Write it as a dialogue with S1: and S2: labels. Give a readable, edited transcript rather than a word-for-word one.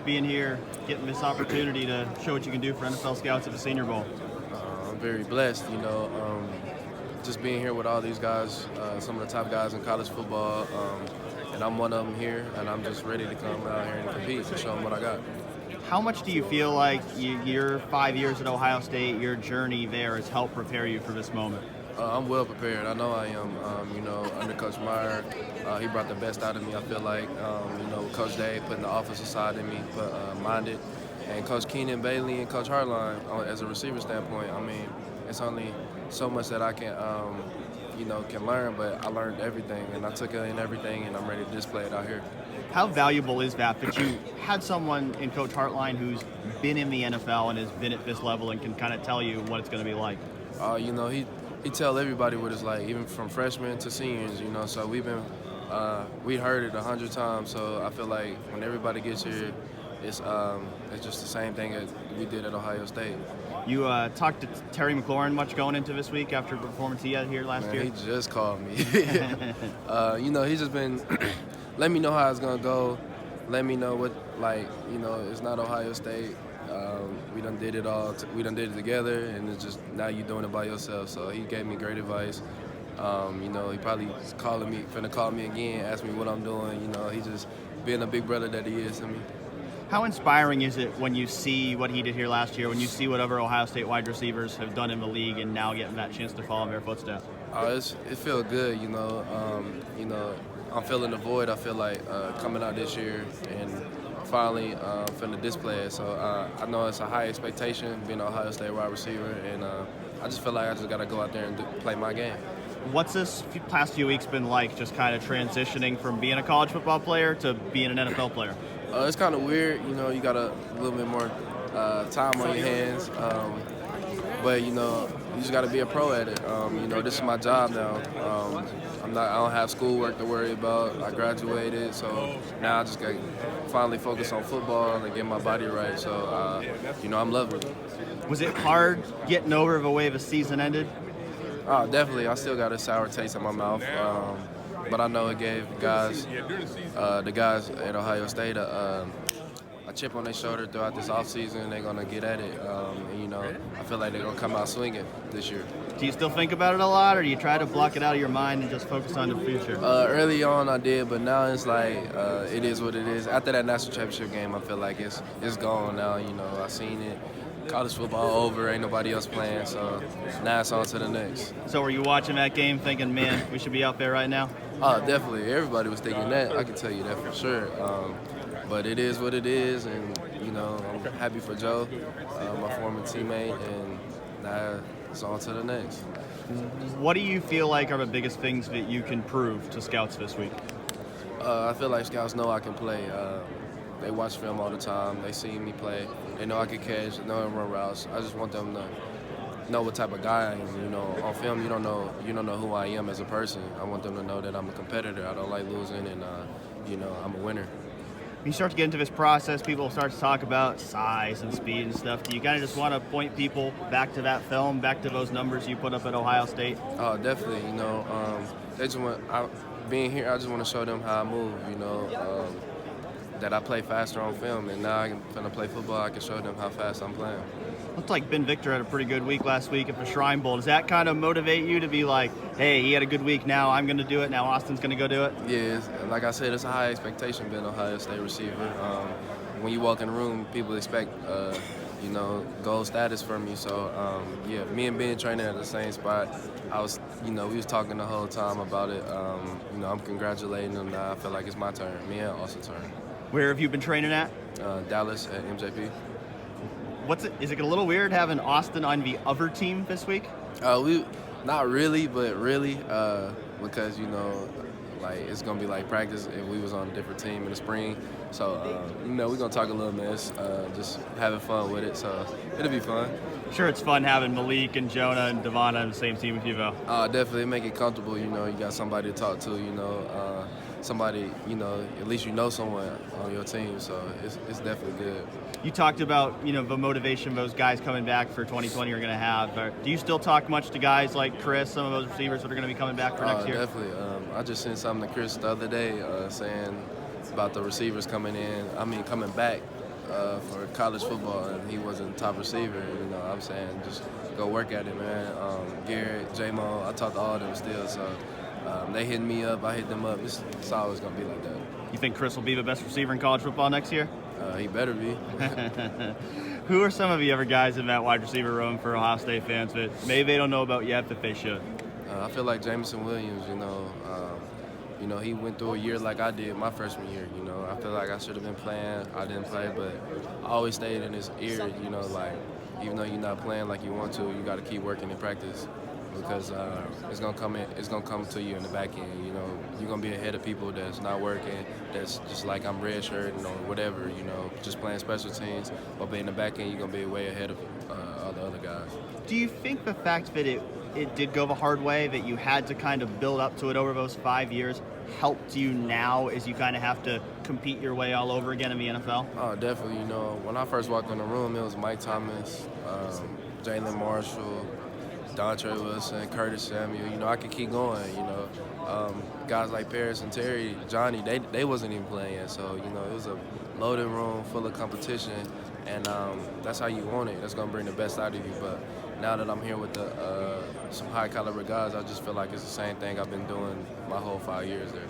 S1: being here, getting this opportunity to show what you can do for NFL scouts at the Senior Bowl?
S2: I'm very blessed, just being here with all these guys, some of the top guys in college football, and I'm one of them here, and I'm just ready to come out here and compete and show them what I got.
S1: How much do you feel like your 5 years at Ohio State, your journey there has helped prepare you for this moment?
S2: I'm well prepared. I know I am. Under Coach Meyer, he brought the best out of me. I feel like, with Coach Day putting the offensive side in me, minded, and Coach Keenan Bailey and Coach Hartline as a receiver standpoint. I mean, it's only so much that I can learn, but I learned everything, and I took in everything, and I'm ready to display it out here.
S1: How valuable is that you had someone in Coach Hartline who's been in the NFL and has been at this level and can kind of tell you what it's going to be like?
S2: He tell everybody what it's like, even from freshmen to seniors, so we heard it 100 times, so I feel like when everybody gets here, it's just the same thing that we did at Ohio State.
S1: You talked to Terry McLaurin much going into this week after a performance he had here last year?
S2: He just called me. He's just been let me know how it's going to go. Let me know what, it's not Ohio State. We done did it all. We done did it together, and it's just now you're doing it by yourself. So he gave me great advice. He probably finna call me again, ask me what I'm doing. He just being a big brother that he is to me.
S1: How inspiring is it when you see what he did here last year, when you see what other Ohio State wide receivers have done in the league and now getting that chance to follow in their footsteps?
S2: It feels good, I'm filling the void. I feel like coming out this year and finally finna display it. So I know it's a high expectation being an Ohio State wide receiver, and I just feel like I just got to go out there and play my game.
S1: What's this past few weeks been like, just kind of transitioning from being a college football player to being an NFL player?
S2: It's kind of weird, you got a little bit more time on your hands, but you just got to be a pro at it. This is my job now. I don't have schoolwork to worry about. I graduated, so now I just got to finally focus on football and get my body right. So, I'm loving it.
S1: Was it hard getting over the way the season ended?
S2: Oh, definitely. I still got a sour taste in my mouth. But I know it gave the guys at Ohio State a chip on their shoulder throughout this offseason. They're going to get at it. I feel like they're going to come out swinging this year.
S1: Do you still think about it a lot, or do you try to block it out of your mind and just focus on the future?
S2: Early on I did, but now it's like it is what it is. After that national championship game, I feel like it's gone now. I seen it. College football over, ain't nobody else playing, so now it's on to the next.
S1: So were you watching that game thinking, man, we should be out there right now?
S2: Definitely. Everybody was thinking that. I can tell you that for sure. But it is what it is, and, I'm happy for Joe, my former teammate, and now it's on to the next.
S1: What do you feel like are the biggest things that you can prove to scouts this week?
S2: I feel like scouts know I can play. They watch film all the time. They see me play. They know I can catch. They know I run routes. I just want them to know what type of guy I am. On film, you don't know who I am as a person. I want them to know that I'm a competitor. I don't like losing, and I'm a winner.
S1: When you start to get into this process, people start to talk about size and speed and stuff. Do you kind of just want to point people back to that film, back to those numbers you put up at Ohio State?
S2: Oh, definitely. They just being here, I just want to show them how I move. That I play faster on film, and now I'm going to play football. I can show them how fast I'm playing.
S1: Looked like Ben Victor had a pretty good week last week at the Shrine Bowl. Does that kind of motivate you to be like, hey, he had a good week, now I'm going to do it, now Austin's going to go do it?
S2: Yeah, like I said, it's a high expectation being an Ohio State receiver. When you walk in the room, people expect, gold status from you. So, me and Ben training at the same spot. We was talking the whole time about it. I'm congratulating him now. I feel like it's my turn, me and Austin's turn.
S1: Where have you been training at?
S2: Dallas at MJP.
S1: Is it a little weird having Austin on the other team this week?
S2: Not really, but really, because it's gonna be like practice if we was on a different team in the spring. So we're gonna talk a little mess, just having fun with it. So it'll be fun.
S1: Sure, it's fun having Malik and Jonah and Devon on the same team with you, though.
S2: Definitely make it comfortable. You got somebody to talk to. Somebody, at least someone on your team. So it's definitely good.
S1: You talked about, the motivation those guys coming back for 2020 are going to have. Do you still talk much to guys like Chris, some of those receivers that are going to be coming back for next year?
S2: Definitely. I just sent something to Chris the other day saying about the receivers coming back. for college football, and he wasn't top receiver. You know, I'm saying just go work at it, man. Garrett, J-Mo, I talked to all of them still, so they hit me up, I hit them up. It's always gonna be like that.
S1: You think Chris will be the best receiver in college football next year?
S2: He better be.
S1: Who are some of the other guys in that wide receiver room for Ohio State fans that maybe they don't know about yet that they should?
S2: I feel like Jameson Williams, you know, he went through a year like I did my freshman year. You know, I feel like I should have been playing. I didn't play, but I always stayed in his ear. You know, like even though you're not playing like you want to, you got to keep working in practice because it's gonna come in. It's gonna come to you in the back end. You know, you're gonna be ahead of people that's not working. That's just like I'm red shirt or whatever. You know, just playing special teams. But in the back end, you're gonna be way ahead of all the other guys.
S1: Do you think the fact that it did go the hard way, that you had to kind of build up to it over those 5 years, helped you now as you kind of have to compete your way all over again in the NFL?
S2: Oh, definitely. You know, when I first walked in the room, it was Mike Thomas, Jalen Marshall, Dontre Wilson, Curtis Samuel. You know, I could keep going. You know, guys like Paris and Terry, Johnny, they wasn't even playing yet. So, you know, it was a loaded room full of competition, and that's how you want it. That's gonna bring the best out of you. But now that I'm here with some high caliber guys, I just feel like it's the same thing I've been doing my whole 5 years there.